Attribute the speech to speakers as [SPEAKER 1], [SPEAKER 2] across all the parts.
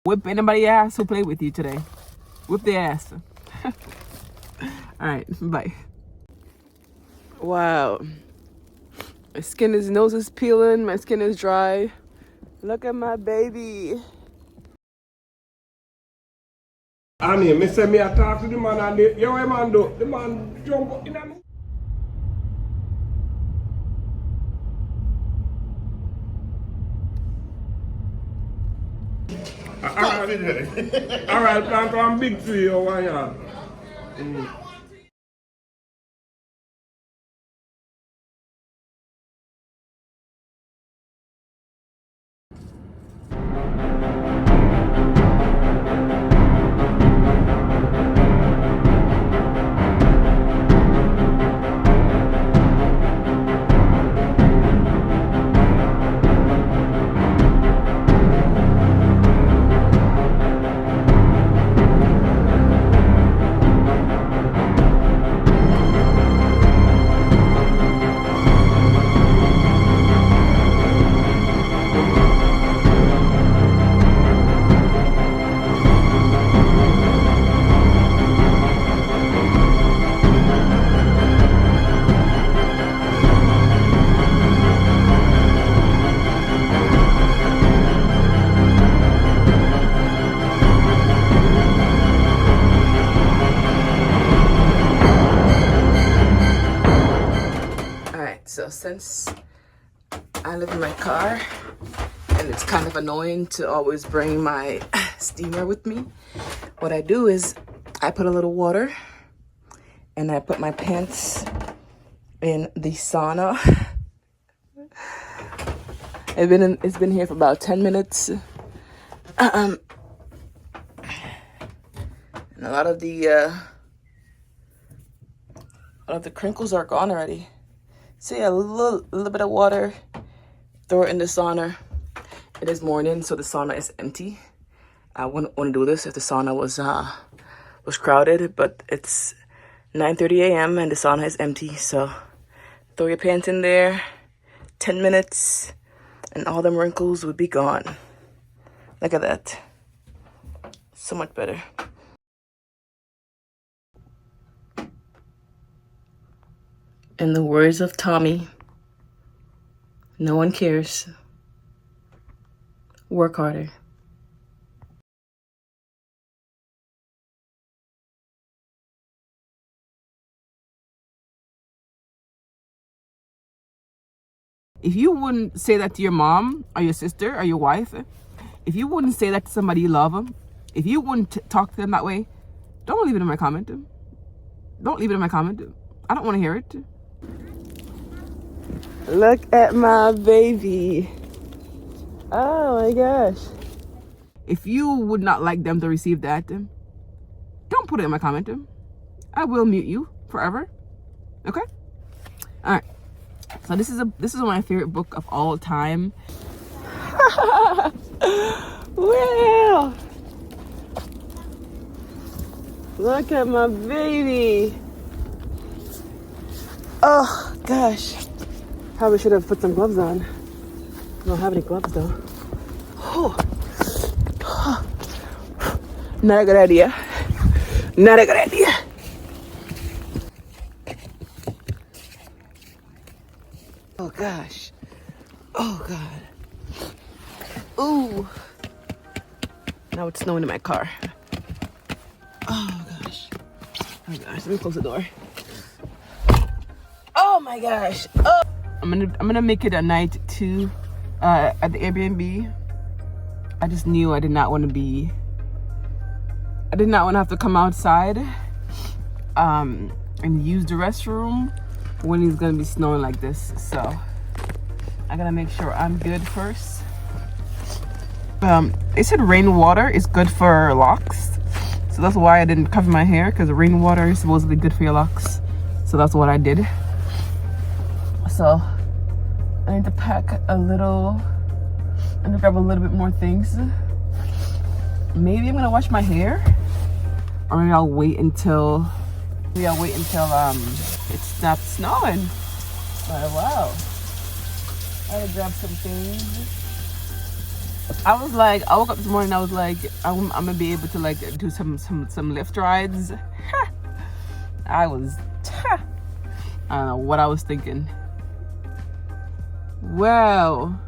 [SPEAKER 1] Whip anybody ass who play with you today. Whip their ass. Alright, bye. Wow. My nose is peeling, my skin is dry. Look at my baby.
[SPEAKER 2] Annie, me say me I talk to the man and the yo man do. The man jump up in a me. Alright, plant one big tree over here.
[SPEAKER 1] So since I live in my car and it's kind of annoying to always bring my steamer with me, what I do is I put a little water and I put my pants in the sauna. It's been here for about 10 minutes. And a lot of the crinkles are gone already. See, a little bit of water, throw it in the sauna. It is morning, so the sauna is empty. I wouldn't want to do this if the sauna was crowded, but it's 9:30 a.m. and the sauna is empty. So throw your pants in there, 10 minutes, and all them wrinkles would be gone. Look at that. So much better. In the words of Tommy, no one cares. Work harder. If you wouldn't say that to your mom or your sister or your wife, if you wouldn't say that to somebody you love, if you wouldn't talk to them that way, don't leave it in my comment. Don't leave it in my comment. I don't want to hear it. Look at my baby. Oh my gosh. If you would not like them to receive that, don't put it in my comment. I will mute you forever. Okay? Alright. So this is one of my favorite book of all time. Wow. Look at my baby. Oh gosh. Probably should have put some gloves on. I don't have any gloves though. Oh. Not a good idea. Not a good idea. Oh gosh. Oh god. Ooh. Now it's snowing in my car. Oh gosh. Oh gosh. Let me close the door. Oh my gosh. Oh. I'm gonna make it a night too at the Airbnb. I just knew I did not want to have to come outside and use the restroom when it's gonna be snowing like this. So I gotta make sure I'm good first. They said rainwater is good for locks, so that's why I didn't cover my hair, because rainwater is supposedly good for your locks. So that's what I did. So I need to pack a little and grab a little bit more things. Maybe I'm gonna wash my hair, or maybe I'll wait until it stops snowing. But wow, I gotta grab some things. I was like, I woke up this morning. I was like, I'm gonna be able to like do some lift rides. I don't know what I was thinking. Wow,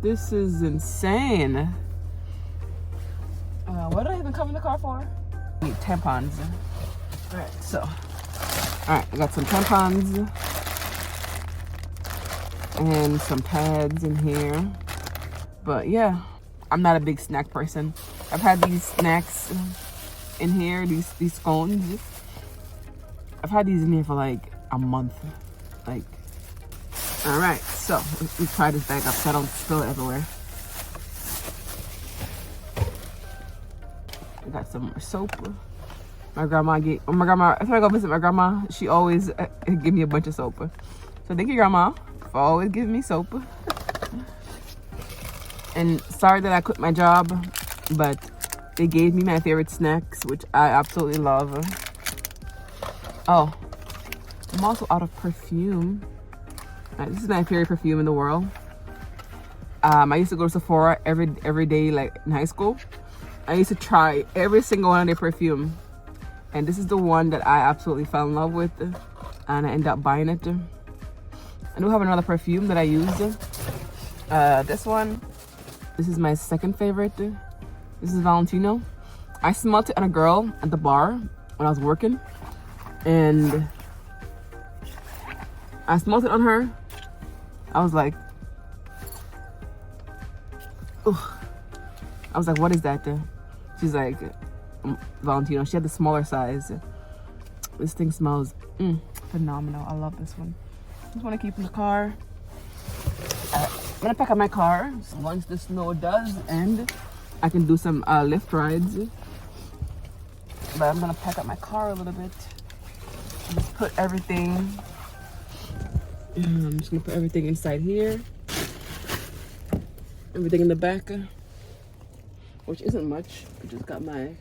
[SPEAKER 1] this is insane. What did I even come in the car for? I need tampons. All right, I got some tampons and some pads in here. But yeah, I'm not a big snack person. I've had these snacks in here, these scones. I've had these in here for like a month. Like, all right, so we try this bag up so I don't spill it everywhere. I got some more soap. My grandma if I go visit my grandma, she always give me a bunch of soap. So thank you, grandma, for always giving me soap. And sorry that I quit my job, but they gave me my favorite snacks, which I absolutely love. Oh, I'm also out of perfume. This is my favorite perfume in the world. I used to go to Sephora every day, like in high school. I used to try every single one of their perfume, and this is the one that I absolutely fell in love with, and I ended up buying it. I do have another perfume that I use. This one. This is my second favorite. This is Valentino. I smelled it on a girl at the bar when I was working, and I smelled it on her. I was like, ugh. I was like, what is that? She's like, Valentino. She had the smaller size. This thing smells phenomenal. I love this one. Just want to keep in the car. I'm gonna pack up my car. So once the snow does end, I can do some lift rides. But I'm gonna pack up my car a little bit. Just put everything. I'm just gonna put everything inside here. Everything in the back, which isn't much. I just got my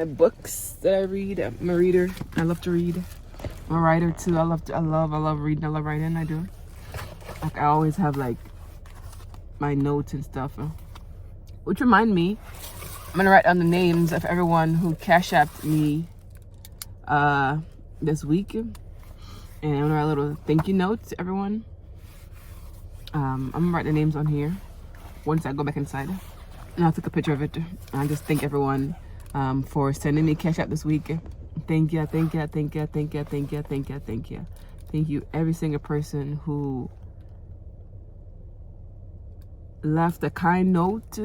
[SPEAKER 1] books that I read. I'm a reader. I love to read. I'm a writer too. I love reading. I love writing. I do. Like I always have like my notes and stuff. Which remind me, I'm gonna write down the names of everyone who cash apped me this week, and I'm gonna write a little thank you note to everyone. I'm gonna write the names on here once I go back inside, and I'll take a picture of it. And I just thank everyone for sending me cash app this week. Thank you, thank you, thank you, thank you, thank you, thank you, thank you, thank you, every single person who left a kind note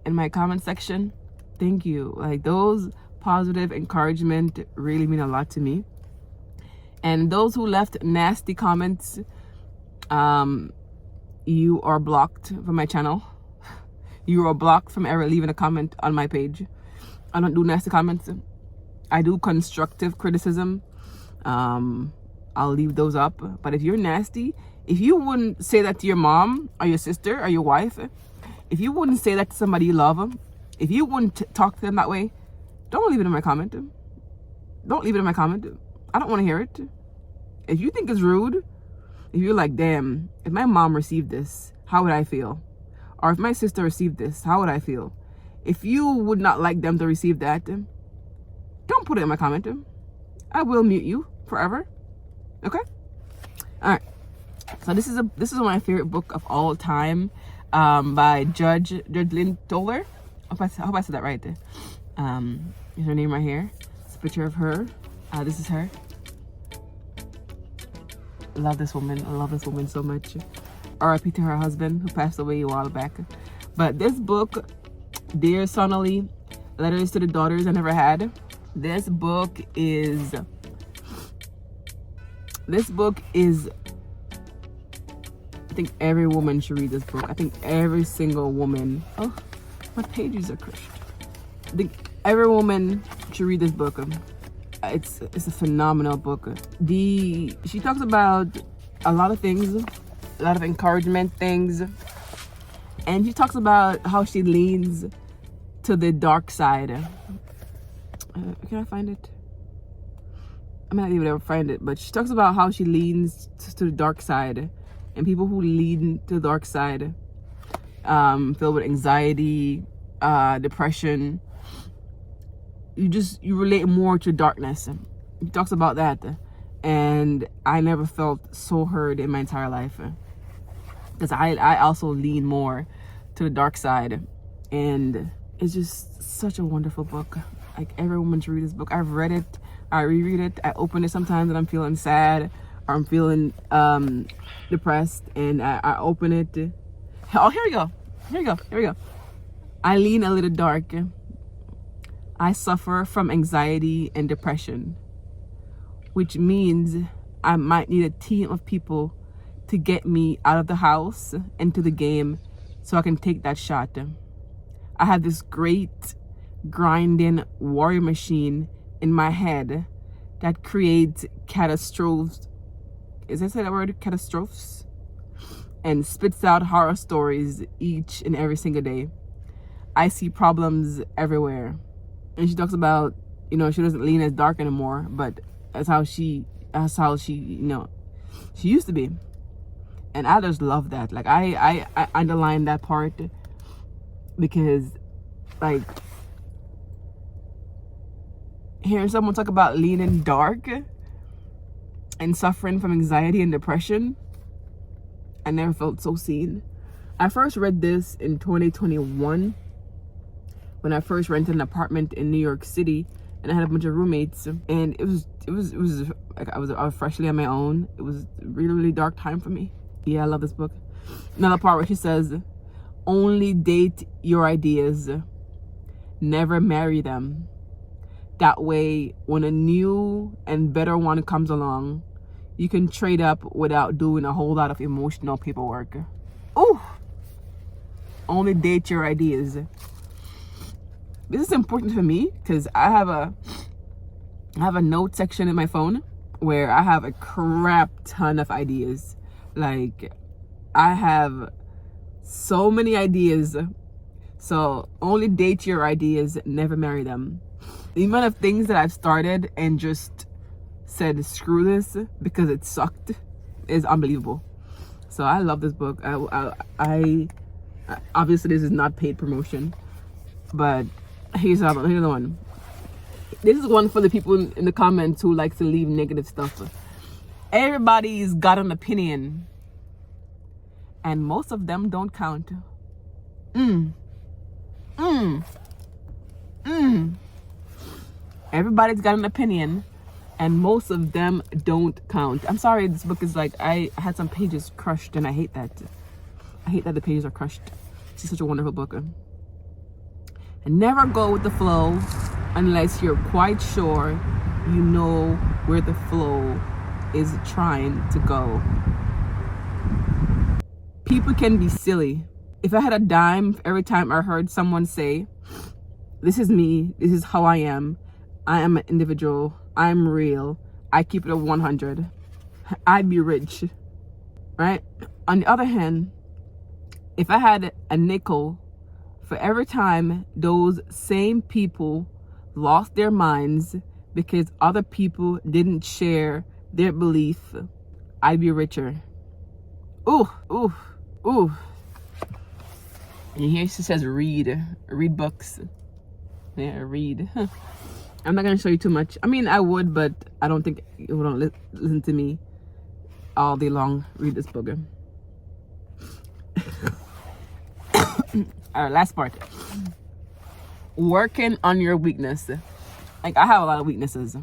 [SPEAKER 1] in my comment section. Thank you. Like, those positive encouragement really mean a lot to me. And those who left nasty comments, you are blocked from my channel. You are blocked from ever leaving a comment on my page. I don't do nasty comments. I do constructive criticism. I'll leave those up. But if you're nasty, if you wouldn't say that to your mom or your sister or your wife, if you wouldn't say that to somebody you love, if you wouldn't talk to them that way, don't leave it in my comment. Don't leave it in my comment. I don't want to hear it. If you think it's rude, if you're like, damn, if my mom received this, how would I feel? Or if my sister received this, how would I feel? If you would not like them to receive that, don't put it in my comment. I will mute you forever. Okay? All right. So this is one of my favorite book of all time, by Judge Lynn Toler. I hope I said that right. Here's her name right here. It's a picture of her. This is her. I love this woman. I love this woman so much. R.I.P. to her husband who passed away a while back. But this book, Dear Sonali, Letters to the Daughters I Never Had. This book is I think every woman should read this book. I think every single woman. Oh, my pages are crushed. I think every woman should read this book. It's a phenomenal book. She talks about a lot of things, a lot of encouragement things, and she talks about how she leans to the dark side. Can I find it? I might not even ever find it, but she talks about how she leans to the dark side, and people who lean to the dark side, filled with anxiety, depression, you relate more to darkness. He talks about that, and I never felt so heard in my entire life, because I also lean more to the dark side, and it's just such a wonderful book. Like, every woman should read this book. I've read it, I reread it, I open it sometimes when I'm feeling sad or I'm feeling depressed, and I open it. Oh, here we go. I lean a little dark. I suffer from anxiety and depression, which means I might need a team of people to get me out of the house into the game so I can take that shot. I have this great grinding warrior machine in my head that creates catastrophes. Is that the word? Catastrophes? And spits out horror stories each and every single day. I see problems everywhere. And she talks about, she doesn't lean as dark anymore, but that's how she she used to be. And I just love that. Like, I underline that part, because, like, hearing someone talk about leaning dark and suffering from anxiety and depression, I never felt so seen. I first read this in 2021 when I first rented an apartment in New York City, and I had a bunch of roommates, and it was like I was freshly on my own. It was a really, really dark time for me. Yeah, I love this book. Another part where she says, only date your ideas, never marry them. That way, when a new and better one comes along, you can trade up without doing a whole lot of emotional paperwork. Ooh! Only date your ideas. This is important for me because I have a note section in my phone where I have a crap ton of ideas. Like, I have so many ideas. So only date your ideas, never marry them. The amount of things that I've started and just said screw this because it sucked is unbelievable. So I love this book. I obviously this is not paid promotion, but here's another one. This is one for the people in the comments who likes to leave negative stuff. Everybody's got an opinion, and most of them don't count. Everybody's got an opinion, and most of them don't count. I'm sorry, this book is like, I had some pages crushed, and I hate that. I hate that the pages are crushed. It's such a wonderful book. And never go with the flow unless you're quite sure you know where the flow is trying to go. People can be silly. If I had a dime every time I heard someone say, this is me, this is how I am an individual, I'm real, I keep it at 100, I'd be rich, right? On the other hand, if I had a nickel for every time those same people lost their minds because other people didn't share their belief, I'd be richer. Ooh. And here she says read books. Yeah, read. I'm not gonna show you too much. I mean, I would, but I don't think you would listen to me all day long read this book. All right, last part. Working on your weakness. Like, I have a lot of weaknesses,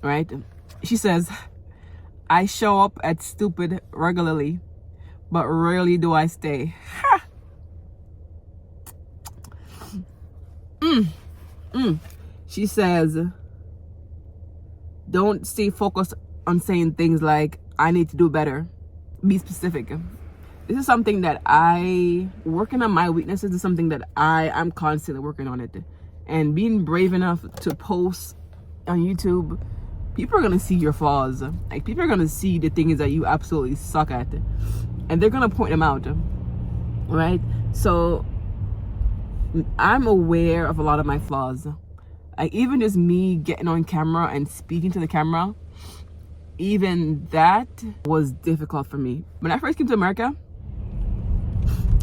[SPEAKER 1] right? She says, I show up at stupid regularly, but rarely do I stay. Ha! She says, don't stay focused on saying things like, I need to do better. Be specific. This is something that working on my weaknesses is something that I'm constantly working on it. And being brave enough to post on YouTube, people are going to see your flaws. Like, people are going to see the things that you absolutely suck at. And they're going to point them out. Right? So, I'm aware of a lot of my flaws. Like, even just me getting on camera and speaking to the camera, even that was difficult for me. When I first came to America,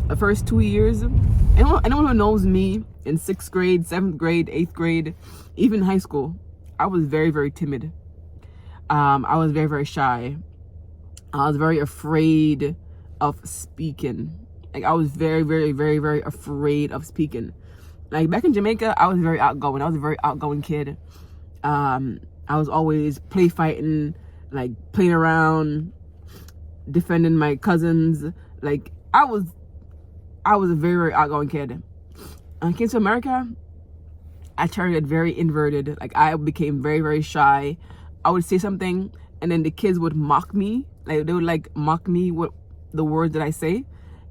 [SPEAKER 1] the first 2 years, anyone who knows me in 6th grade, 7th grade, 8th grade, even high school, I was very, very timid. I was very, very shy. I was very afraid of speaking. Like, I was very, very, very, very afraid of speaking. Like, back in Jamaica, I was very outgoing. I was a very outgoing kid. I was always play fighting, like playing around, defending my cousins. Like, I was a very, very outgoing kid. When I came to America, I turned very inverted. Like, I became very, very shy. I would say something, and then the kids would mock me. Like, they would like mock me with the words that I say,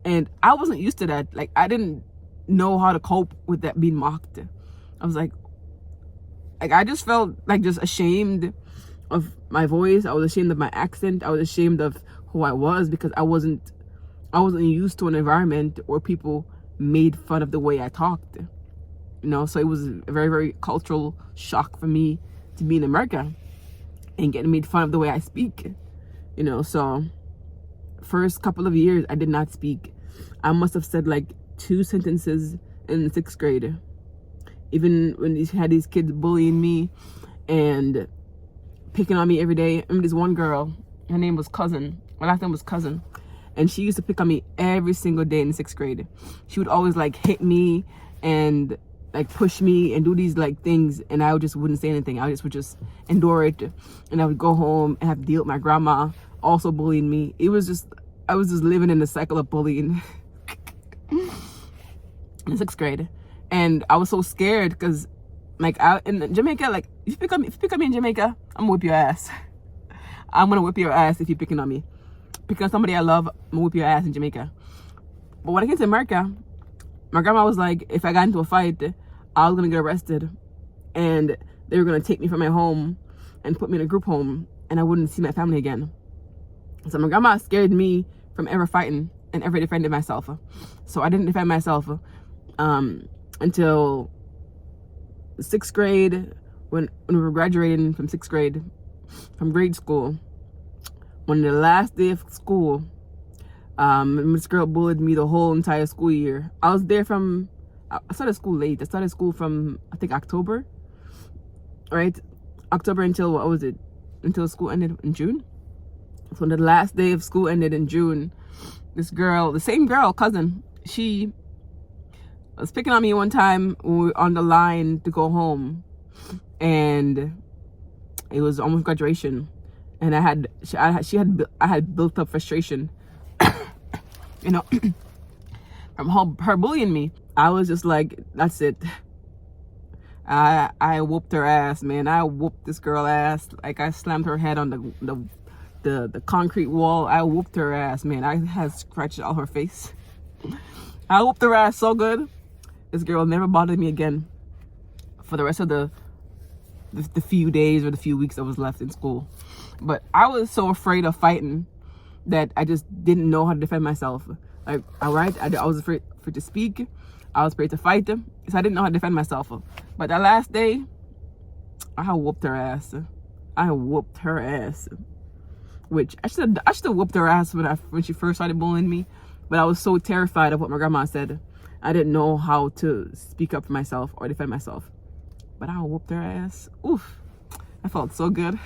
[SPEAKER 1] and I wasn't used to that. Like, I didn't know how to cope with that being mocked. I was like I just felt like just ashamed of my voice. I was ashamed of my accent. I was ashamed of who I was, because I wasn't used to an environment where people made fun of the way I talked. So it was a very, very cultural shock for me to be in America and getting made fun of the way I speak. So first couple of years I did not speak. I must have said like 2 sentences in the 6th grade. Even when had these kids bullying me and picking on me every day. I remember this one girl, her name was Cousin. My last name was Cousin. And she used to pick on me every single day in the 6th grade. She would always like hit me and like push me and do these like things, and I just wouldn't say anything. I would just endure it, and I would go home and have to deal with my grandma also bullying me. I was just living in the cycle of bullying in the 6th grade. And I was so scared because, like, in Jamaica, like, if you pick on me in Jamaica, I'm gonna whip your ass. I'm gonna whip your ass if you're picking on me. Picking on somebody I love, I'm gonna whip your ass in Jamaica. But when I came to America, my grandma was like, if I got into a fight, I was gonna get arrested, and they were gonna take me from my home and put me in a group home, and I wouldn't see my family again. So my grandma scared me from ever fighting and ever defending myself. So I didn't defend myself until 6th grade, when we were graduating from 6th grade, from grade school. On the last day of school, this girl bullied me the whole entire school year. I was there I started school late. I started school from, I think, October, right? October until, what was it? Until school ended in June. So on the last day of school ended in June, this girl, the same girl, Cousin, she was picking on me one time when we were on the line to go home, and it was almost graduation, and I had built up frustration, from her bullying me. I was just like, that's it. I whooped her ass, man. I whooped this girl ass. Like, I slammed her head on the concrete wall. I whooped her ass, man. I had scratches all her face. I whooped her ass so good. This girl never bothered me again for the rest of the few days or the few weeks I was left in school. But I was so afraid of fighting that I just didn't know how to defend myself. Like, all right, I was afraid to speak. I was afraid to fight them, so I didn't know how to defend myself. But that last day, I whooped her ass. I whooped her ass. Which I should have whooped her ass when she first started bullying me. But I was so terrified of what my grandma said. I didn't know how to speak up for myself or defend myself. But I whooped her ass. Oof. I felt so good.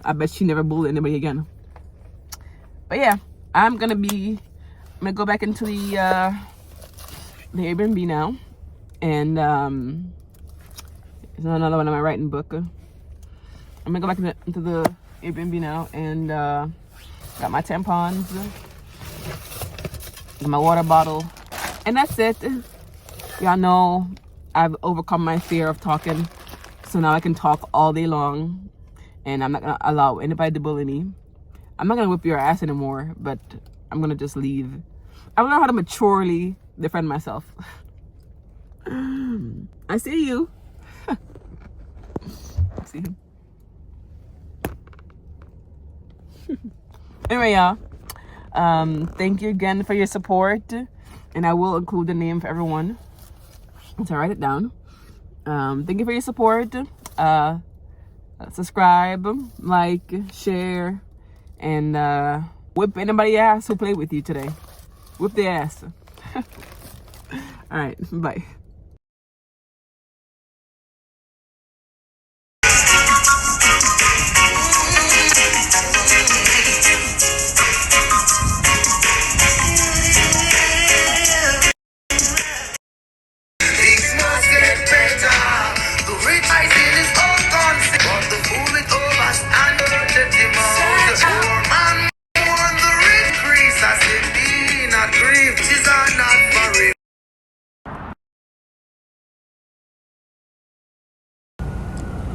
[SPEAKER 1] I bet she never bullied anybody again. But yeah, I'm gonna go back into the Airbnb now. And it's another one of my writing book. I'm gonna go back into the Airbnb now, and got my tampons, my water bottle, and that's it. Y'all know I've overcome my fear of talking, so now I can talk all day long, and I'm not gonna allow anybody to bully me. I'm not gonna whip your ass anymore, but I'm gonna just leave. I learned how to maturely defend myself. I see you. I see him. Anyway, y'all, thank you again for your support, and I will include the name for everyone, so write it down. Thank you for your support. Subscribe, like, share, and whip anybody ass who played with you today. Whip their ass. All right, bye.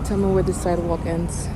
[SPEAKER 1] Tell me where the sidewalk ends.